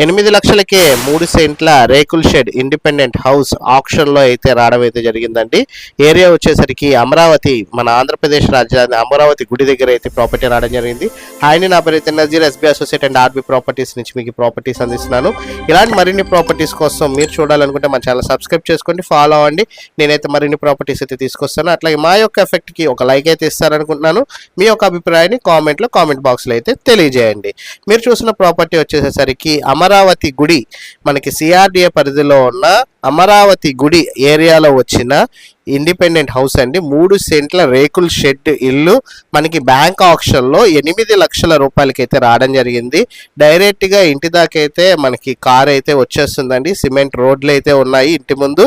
8 లక్షలకే 3 సెంట్ల రేకుల్ shed independent house ఆక్షన్లో అయితే రావడం అయితే జరిగిందండి. ఏరియా వచ్చేసరికి అమరావతి, మన ఆంధ్రప్రదేశ్ రాజధాని అమరావతి గుడి దగ్గర అయితే ప్రాపర్టీ రావడం జరిగింది. ఆయన నా పేరు అయితే Nazeer, SB associate and RB properties నుంచి మీకు ప్రాపర్టీస్ అందిస్తున్నాను. ఇలాంటి మరిన్ని ప్రాపర్టీస్ కోసం మీరు చూడాలనుకుంటే మన ఛానల్ సబ్స్క్రైబ్ చేసుకోండి, ఫాలో అవ్వండి. నేనైతే మరిన్ని ప్రాపర్టీస్ అయితే తీసుకొస్తాను. అట్లాగే మా యొక్క ఎఫెక్ట్కి ఒక లైక్ అయితే ఇస్తారనుకుంటున్నాను. మీ యొక్క అభిప్రాయాన్ని కామెంట్ బాక్స్లో అయితే తెలియజేయండి. మీరు చూసిన ప్రాపర్టీ వచ్చేసరికి అమరావతి గుడి, మనకి సిఆర్డిఏ పరిధిలో ఉన్న అమరావతి గుడి ఏరియాలో వచ్చిన ఇండిపెండెంట్ హౌస్ అండి. 3 సెంట్ల రేకుల్ షెడ్ ఇల్లు మనకి బ్యాంక్ ఆక్షన్లో 8 లక్షల రూపాయలకి అయితే రావడం జరిగింది. డైరెక్ట్గా ఇంటి దాకైతే మనకి కార్ అయితే వచ్చేస్తుందండి. సిమెంట్ రోడ్లు అయితే ఉన్నాయి ఇంటి ముందు.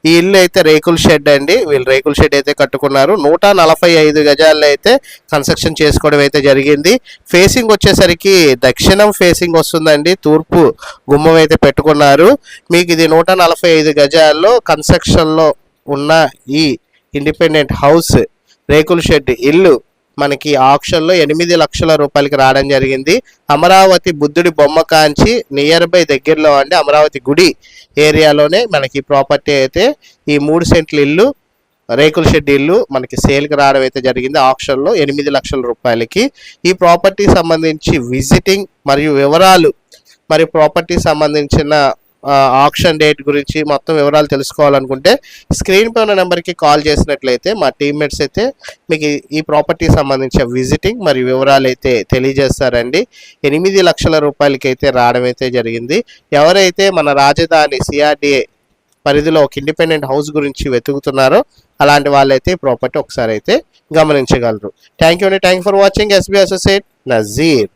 ఈ ఇల్లు అయితే రేకుల్ షెడ్ అండి. వీళ్ళు రేకుల్ షెడ్ అయితే కట్టుకున్నారు. 145 గజాల్లో అయితే కన్స్ట్రక్షన్ చేసుకోవడం అయితే జరిగింది. ఫేసింగ్ వచ్చేసరికి దక్షిణం ఫేసింగ్ వస్తుందండి. తూర్పు గుమ్మం అయితే పెట్టుకున్నారు. మీకు ఇది 145 గజాల్లో కన్స్ట్రక్షన్లో ఉన్న ఈ ఇండిపెండెంట్ హౌస్ రేకుల్ షెడ్ ఇల్లు మనకి ఆక్షన్లో 8 లక్షల రూపాయలకి రావడం జరిగింది. అమరావతి బుద్ధుడి బొమ్మ కాంచి నియర్ బై దగ్గరలో అండి, అమరావతి గుడి ఏరియాలోనే మనకి ప్రాపర్టీ అయితే ఈ 3 సెంట్ల ఇల్లు రేకుల్ షెడ్ ఇల్లు మనకి సేల్కి రావడం అయితే జరిగింది. ఆక్షన్లో 8 లక్షల రూపాయలకి. ఈ ప్రాపర్టీ సంబంధించి విజిటింగ్ మరియు వివరాలు, మరియు ప్రాపర్టీ సంబంధించిన ఆక్షన్ డేట్ గురించి మొత్తం వివరాలు తెలుసుకోవాలనుకుంటే స్క్రీన్ పై ఉన్న నెంబర్కి కాల్ చేసినట్లయితే మా టీమ్మేట్స్ అయితే మీకు ఈ ప్రాపర్టీ సంబంధించిన విజిటింగ్ మరియు వివరాలు అయితే తెలియజేస్తారండి. 8 లక్షల రూపాయలకి అయితే రావడం అయితే జరిగింది. ఎవరైతే మన రాజధాని సిఆర్డిఏ పరిధిలో ఒక ఇండిపెండెంట్ హౌస్ గురించి వెతుకుతున్నారో అలాంటి వాళ్ళైతే ప్రాపర్టీ ఒకసారి అయితే గమనించగలరు. Thank you for watching. SB associate Nazir.